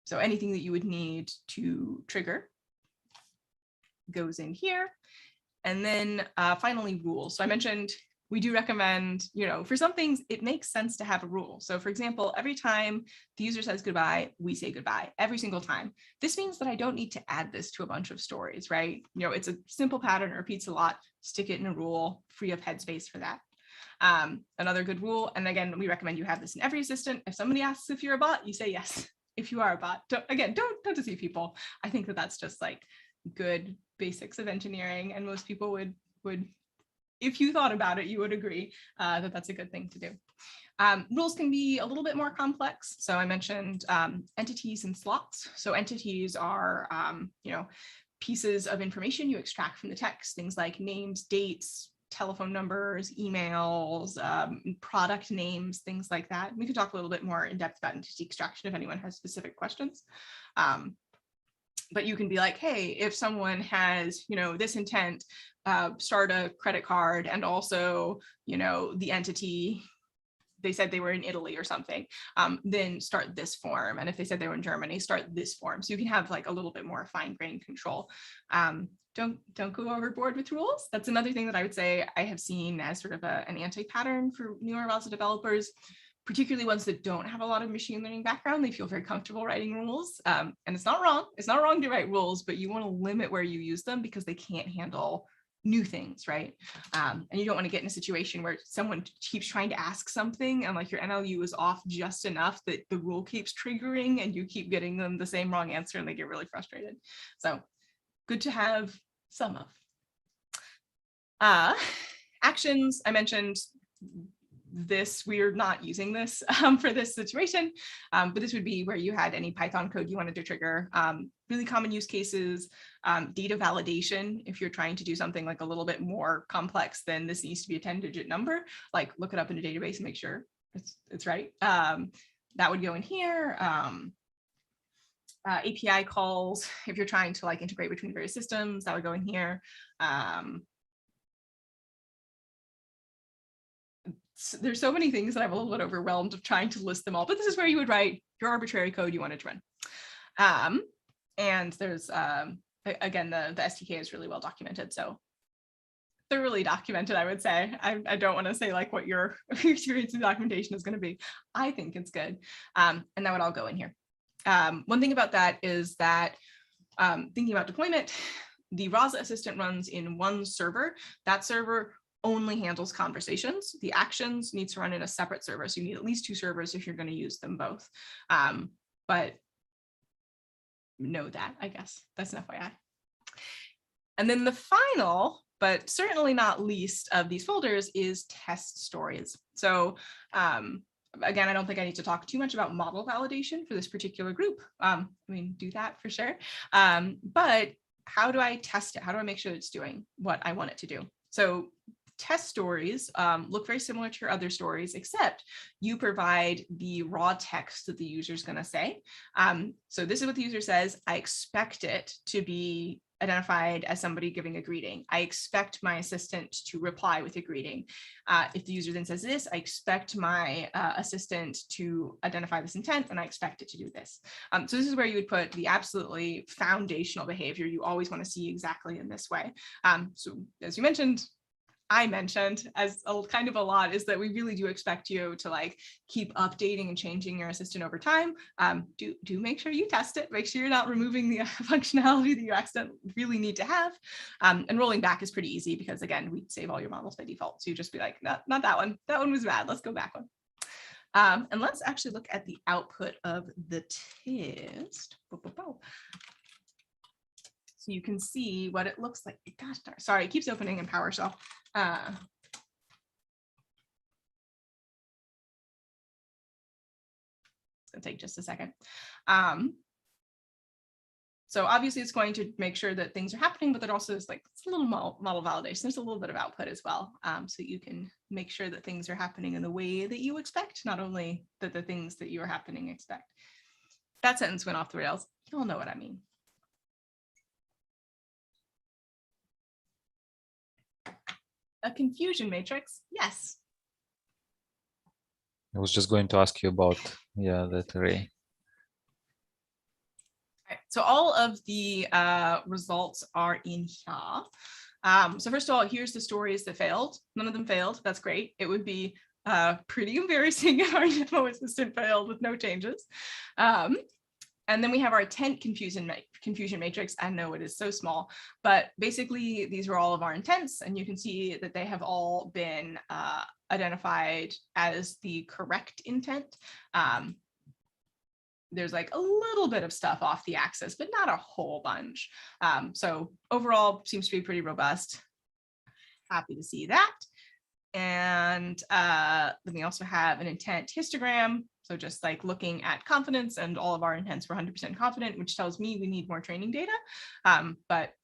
So anything that you would need to trigger goes in here. And then finally, rules. So I mentioned we do recommend, for some things, it makes sense to have a rule. So for example, every time the user says goodbye, we say goodbye every single time. This means that I don't need to add this to a bunch of stories, right? It's a simple pattern, it repeats a lot, stick it in a rule, free up headspace for that. Another good rule, and again, we recommend you have this in every assistant. If somebody asks if you're a bot, you say yes. If you are a bot, don't deceive people. I think that that's just like good basics of engineering, and most people would if you thought about it, you would agree that that's a good thing to do. Rules can be a little bit more complex. So I mentioned entities and slots. So entities are, pieces of information you extract from the text, things like names, dates, telephone numbers, emails, product names, things like that. We could talk a little bit more in depth about entity extraction if anyone has specific questions. But you can be like, hey, if someone has, this intent, start a credit card, and also, the entity, they said they were in Italy or something, then start this form. And if they said they were in Germany, start this form. So you can have like a little bit more fine-grained control. Don't go overboard with rules. That's another thing that I would say I have seen as sort of an anti-pattern for newer ROS developers, particularly ones that don't have a lot of machine learning background. They feel very comfortable writing rules. And it's not wrong. It's not wrong to write rules, but you want to limit where you use them because they can't handle new things, right? And you don't want to get in a situation where someone keeps trying to ask something and like your NLU is off just enough that the rule keeps triggering and you keep getting them the same wrong answer and they get really frustrated. So good to have some of. Actions, I mentioned this, we're not using this for this situation, but this would be where you had any Python code you wanted to trigger. Really common use cases, data validation. If you're trying to do something like a little bit more complex, then this needs to be a 10-digit number, like look it up in a database and make sure it's right. That would go in here. API calls, if you're trying to like integrate between various systems, that would go in here. There's so many things that I'm a little bit overwhelmed of trying to list them all, but this is where you would write your arbitrary code you wanted to run. And there's, again, the SDK is really well documented. So thoroughly documented, I would say. I don't want to say like what your experience in documentation is going to be. I think it's good. And that would all go in here. One thing about that is that thinking about deployment, the ROS Assistant runs in one server. That server only handles conversations. The actions needs to run in a separate server. So you need at least 2 servers if you're going to use them both. But know that, I guess. That's an FYI. And then the final, but certainly not least of these folders is test stories. So again, I don't think I need to talk too much about model validation for this particular group. I mean, do that for sure. But how do I test it? How do I make sure it's doing what I want it to do? So test stories look very similar to your other stories, except you provide the raw text that the user is going to say. So this is what the user says. I expect it to be identified as somebody giving a greeting. I expect my assistant to reply with a greeting. If the user then says this, I expect my assistant to identify this intent, and I expect it to do this. So this is where you would put the absolutely foundational behavior you always want to see exactly in this way. So as you mentioned, I mentioned as a kind of a lot is that we really do expect you to like keep updating and changing your assistant over time. Do make sure you test it. Make sure you're not removing the functionality that you accidentally really need to have. And rolling back is pretty easy because again, we save all your models by default. So you just be like, not that one. That one was bad. Let's go back one. And let's actually look at the output of the test. So you can see what it looks like. Gosh, sorry, it keeps opening in PowerShell. It's gonna take just a second. So obviously it's going to make sure that things are happening, but there also is like it's a little model validation. There's a little bit of output as well. So you can make sure that things are happening in the way that you expect, not only that the things that you are happening expect. That sentence went off the rails. You'll know what I mean. A confusion matrix, yes. I was just going to ask you about, that array. Right, so all of the results are in here. So first of all, here's the stories that failed. None of them failed. That's great. It would be pretty embarrassing if our demo assistant failed with no changes. And then we have our intent confusion matrix. I know it is so small, but basically these are all of our intents, and you can see that they have all been identified as the correct intent. There's like a little bit of stuff off the axis, but not a whole bunch. So overall seems to be pretty robust. happy to see that. And then we also have an intent histogram. So just like looking at confidence, and all of our intents were 100% confident, which tells me we need more training data. But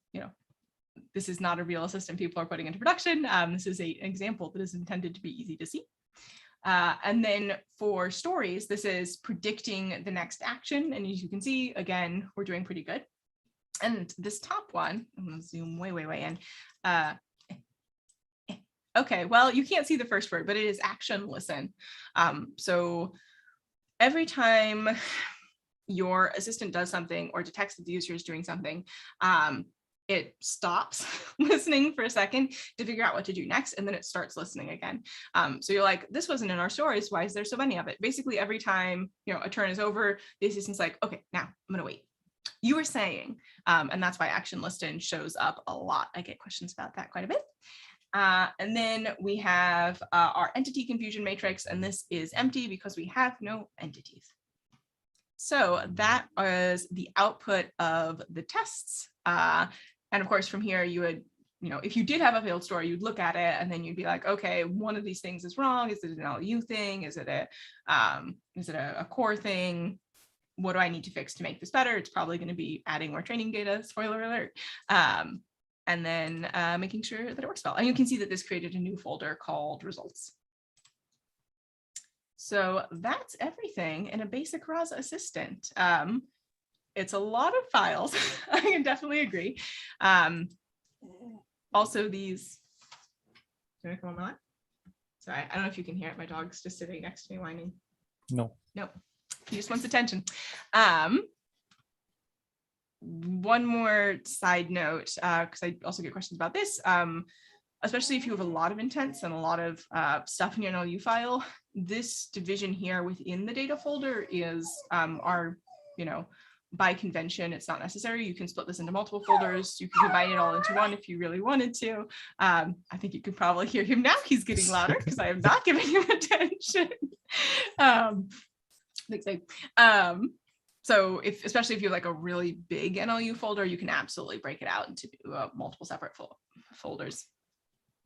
this is not a real assistant people are putting into production. This is an example that is intended to be easy to see. And then for stories, this is predicting the next action. And as you can see, again, we're doing pretty good. And this top one, I'm going to zoom way in. Okay, well, you can't see the first word, but it is action listen. So every time your assistant does something or detects that the user is doing something, it stops listening for a second to figure out what to do next, and then it starts listening again. So you're like, this wasn't in our stories. Why is there so many of it? Basically, every time a turn is over, the assistant's like, okay, now I'm gonna wait. You were saying, and that's why action listen shows up a lot. I get questions about that quite a bit. And then we have our entity confusion matrix, and this is empty because we have no entities. So that was the output of the tests. And of course, from here, you would, if you did have a failed story, you'd look at it and then you'd be like, okay, one of these things is wrong. Is it an LU thing? Is it a core thing? What do I need to fix to make this better? It's probably going to be adding more training data, spoiler alert. And then making sure that it works well. And you can see that this created a new folder called results. So that's everything in a basic ROS Assistant. It's a lot of files. I can definitely agree. Also these, sorry, I don't know if you can hear it. My dog's just sitting next to me whining. No. He just wants attention. One more side note, because I also get questions about this, especially if you have a lot of intents and a lot of stuff in your LU file. This division here within the data folder is by convention, it's not necessary. You can split this into multiple folders. You can divide it all into one if you really wanted to. I think you can probably hear him now. He's getting louder because I am not giving him attention. So especially if you have like a really big NLU folder, you can absolutely break it out into multiple separate folders.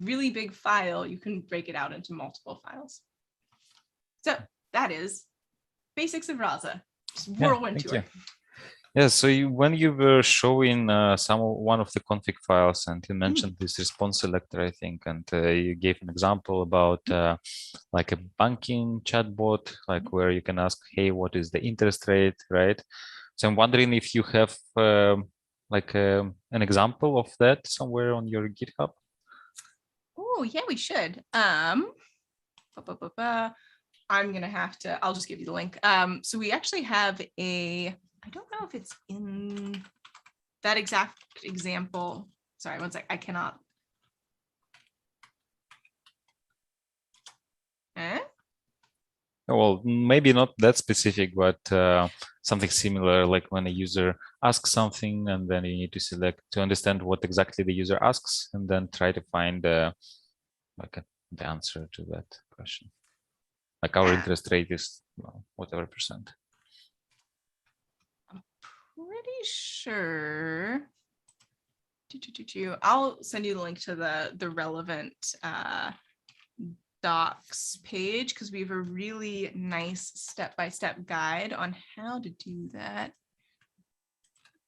Really big file, you can break it out into multiple files. So that is basics of ROSA, just whirlwind tour. You. Yeah, so when you were showing one of the config files, and you mentioned this response selector, I think, and you gave an example about like a banking chatbot, like where you can ask, hey, what is the interest rate, right? So I'm wondering if you have like an example of that somewhere on your GitHub. Oh, yeah, we should. I'm gonna have to, I'll just give you the link. So we actually have I don't know if it's in that exact example. Sorry, one sec, I cannot. Well, maybe not that specific, but something similar, like when a user asks something and then you need to select to understand what exactly the user asks and then try to find the answer to that question. Like our interest rate is whatever percent. I'm pretty sure. I'll send you the link to the relevant docs page, because we have a really nice step-by-step guide on how to do that.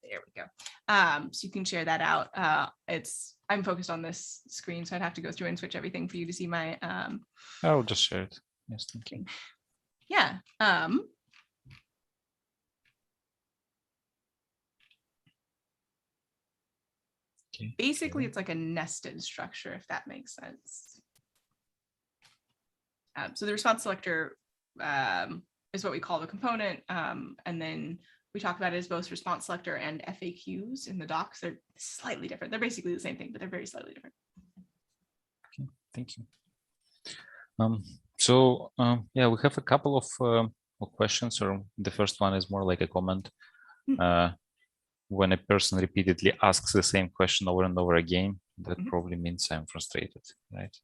There we go. So you can share that out. I'm focused on this screen, so I'd have to go through and switch everything for you to see my. I'll just share it. Yes, thank you. Yeah. Okay. Basically, it's like a nested structure, if that makes sense. So the response selector is what we call the component, and then we talk about it as both response selector and FAQs in the docs. They're slightly different. They're basically the same thing, but they're very slightly different. Okay, thank you. Yeah, we have a couple of questions. Or the first one is more like a comment. When a person repeatedly asks the same question over and over again, that probably means I'm frustrated, right?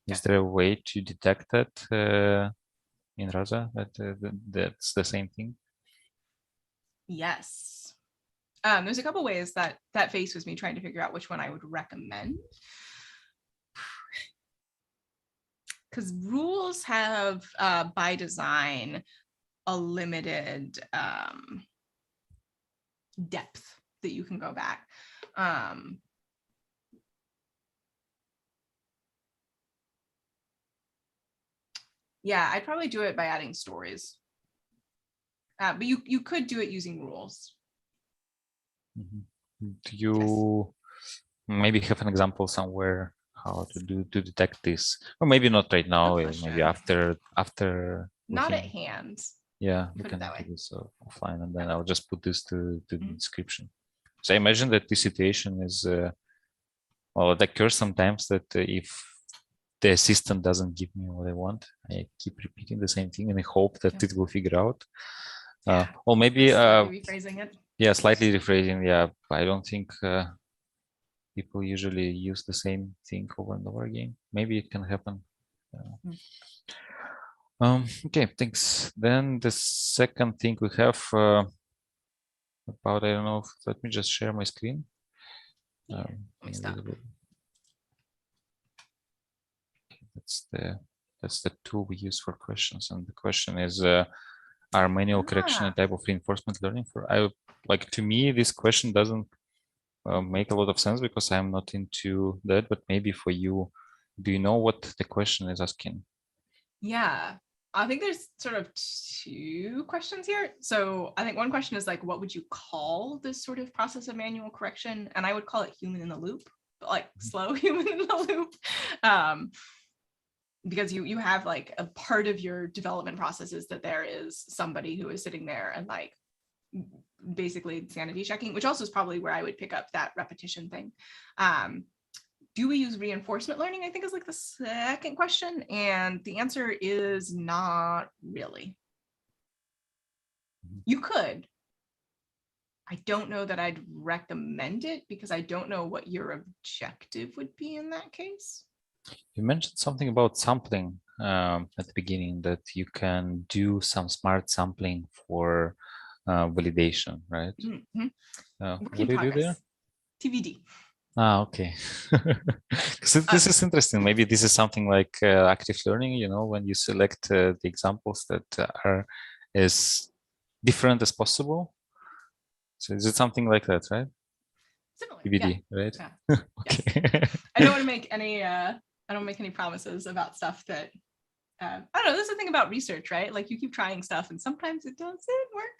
Is there a way to detect that in ROSA, that's the same thing? Yes. There's a couple ways that faced with me trying to figure out which one I would recommend. because rules have by design a limited depth that you can go back. Yeah, I'd probably do it by adding stories. But you could do it using rules. Do you maybe have an example somewhere how to detect this? Or maybe not right now, maybe after Not can, at hand. Yeah, we can do this offline, and then I'll just put this to the description. So I imagine that this situation is well, it occurs sometimes that if the assistant doesn't give me what I want, I keep repeating the same thing and I hope that it will figure out. Or maybe slightly rephrasing it. Yeah, slightly rephrasing. Yeah, I don't think people usually use the same thing over and over again. Maybe it can happen. Okay, thanks. Then the second thing we have about, I don't know, let me just share my screen. That's the tool we use for questions, and the question is, are manual correction a type of reinforcement learning? To me, this question doesn't make a lot of sense because I'm not into that, but maybe for you, do you know what the question is asking? Yeah, I think there's sort of two questions here. So I think one question is like, what would you call this sort of process of manual correction? And I would call it human in the loop, but like slow human in the loop. Because you have like a part of your development process is that there is somebody who is sitting there and like basically sanity checking, which also is probably where I would pick up that repetition thing. Do we use reinforcement learning? I think is like the second question. And the answer is not really. You could. I don't know that I'd recommend it because I don't know what your objective would be in that case. You mentioned something about sampling at the beginning, that you can do some smart sampling for validation, right? What do you do there? TBD. Okay. This is interesting. Maybe this is something like active learning, when you select the examples that are as different as possible. So is it something like that, right? Similar, TBD, yeah. right? Yeah. Okay. Yes. I don't want to make any promises about stuff that I don't know. This is the thing about research, right? Like you keep trying stuff and sometimes it doesn't work.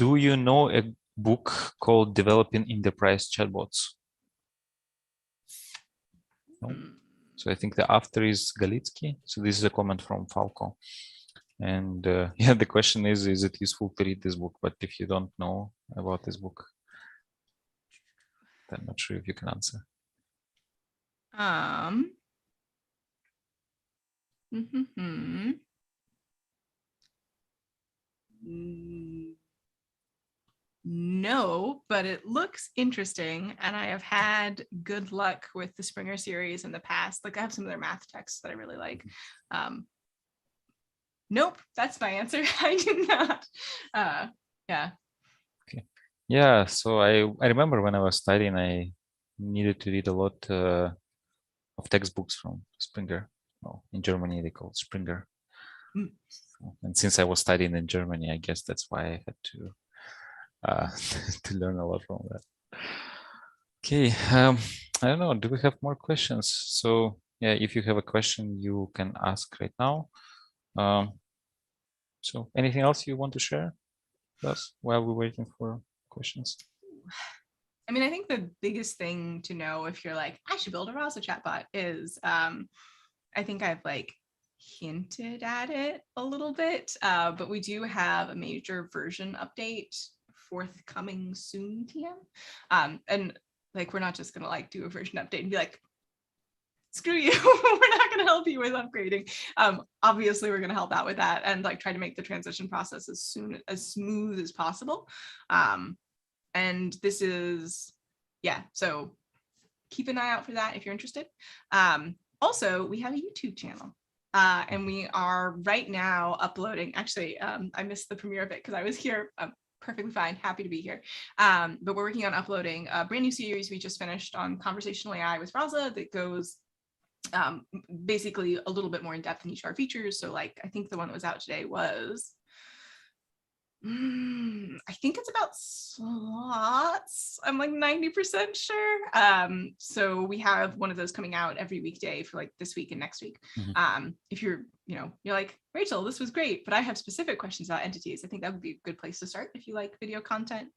Do you know a book called Developing Enterprise Chatbots? No? So I think the author is Galitsky. So this is a comment from Falco. And yeah, the question is it useful to read this book? But if you don't know about this book, I'm not sure if you can answer. No, but it looks interesting. And I have had good luck with the Springer series in the past. Like I have some of their math texts that I really like. Nope, that's my answer. I do not. Yeah. Okay. Yeah, so I remember when I was studying, I needed to read a lot of textbooks from Springer. Well, in Germany, they call it Springer. And since I was studying in Germany, I guess that's why I had to to learn a lot from that. Okay, I don't know. Do we have more questions? So yeah, if you have a question, you can ask right now. So anything else you want to share with us while we're waiting for questions? I mean, I think the biggest thing to know if you're like, I should build a ROS chatbot is, I think I've like hinted at it a little bit, but we do have a major version update forthcoming soon, TM. And like, we're not just gonna like do a version update and be like, screw you, we're not gonna help you with upgrading. Obviously, we're gonna help out with that and like try to make the transition process as smooth as possible. And this is, yeah, so keep an eye out for that if you're interested. Also, we have a YouTube channel. And we are right now uploading, actually, I missed the premiere of it because I was here. I'm perfectly fine, happy to be here. But we're working on uploading a brand new series we just finished on conversational AI with Raza that goes basically a little bit more in depth in each of our features. So like, I think the one that was out today was, I think it's about slots. I'm like 90% sure. So we have one of those coming out every weekday for like this week and next week. If you're like, Rachel, this was great, but I have specific questions about entities, I think that would be a good place to start if you like video content.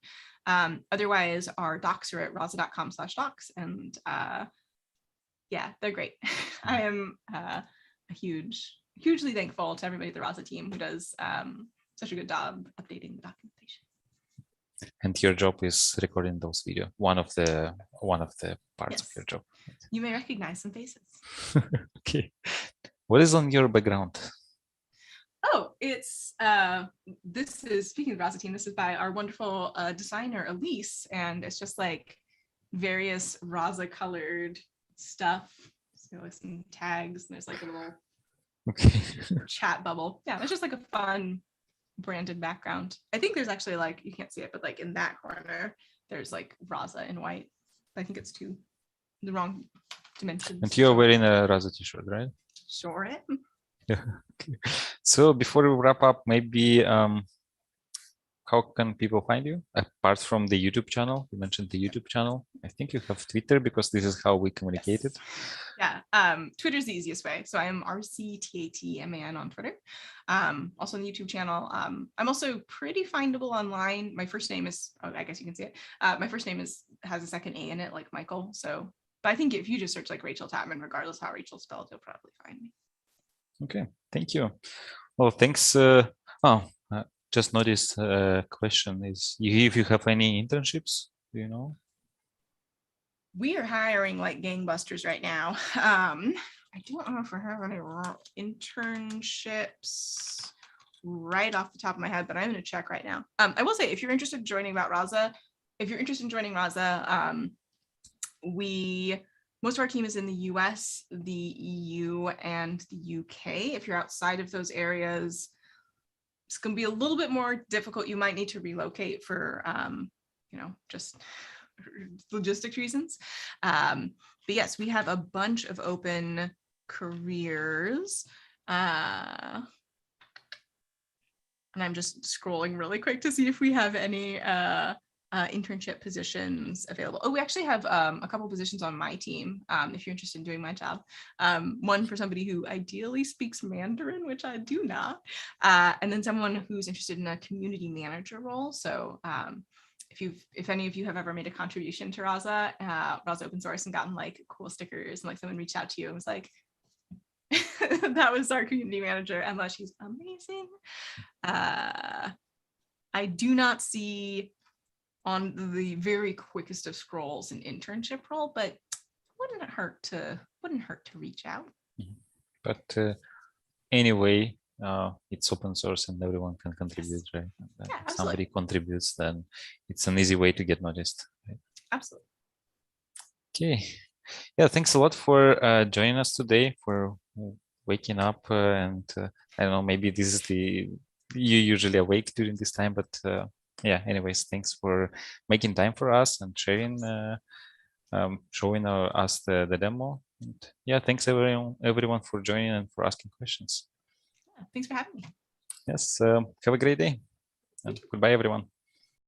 Otherwise, our docs are at raza.com/docs, and yeah, they're great. I am hugely thankful to everybody at the Raza team who does such a good job updating the documentation. And your job is recording those videos. One of the parts of your job. You may recognize some faces. Okay. What is on your background? Oh, it's this is, speaking of the Raza team, this is by our wonderful designer Elise, and it's just like various Raza colored stuff. So like some tags, and there's like a little chat bubble. Yeah, it's just like a fun branded background. I think there's actually like, you can't see it, but like in that corner, there's like Raza in white. I think it's the wrong dimensions. And you're wearing a Raza t-shirt, right? Sure. Yeah. Okay. So before we wrap up, maybe how can people find you apart from the YouTube channel? You mentioned the YouTube channel. I think you have Twitter because this is how we communicated. Yes. Yeah. Twitter's the easiest way. So I am RCTATMAN on Twitter. Also on the YouTube channel. I'm also pretty findable online. My first name is, oh, I guess you can see it. My first name has a second A in it, like Michael. So, but I think if you just search like Rachael Tatman, regardless how Rachel's spelled, you'll probably find me. Okay, thank you. Well, thanks. Just noticed question is if you have any internships, do you know? We are hiring like gangbusters right now. I don't know if I have any internships right off the top of my head, but I'm going to check right now. I will say, if you're interested in joining Raza, most of our team is in the US, the EU, and the UK. If you're outside of those areas, it's going to be a little bit more difficult. You might need to relocate for, just logistics reasons. But yes, we have a bunch of open careers. And I'm just scrolling really quick to see if we have any internship positions available. Oh, we actually have a couple positions on my team, if you're interested in doing my job. One for somebody who ideally speaks Mandarin, which I do not, and then someone who's interested in a community manager role. So if any of you have ever made a contribution to Raza open source and gotten like cool stickers, and like someone reached out to you and was like, that was our community manager, Emma, she's amazing. I do not see on the very quickest of scrolls an internship role, but wouldn't hurt to reach out. But anyway, it's open source and everyone can contribute, right? Yeah, if somebody contributes, then it's an easy way to get noticed, right? Absolutely. Okay. Yeah, thanks a lot for joining us today, for waking up, and I don't know, maybe this is you usually awake during this time, but yeah, anyways, thanks for making time for us and sharing, showing us the demo. And yeah, thanks everyone for joining and for asking questions. Yeah, thanks for having me. Yes, have a great day. And goodbye, everyone.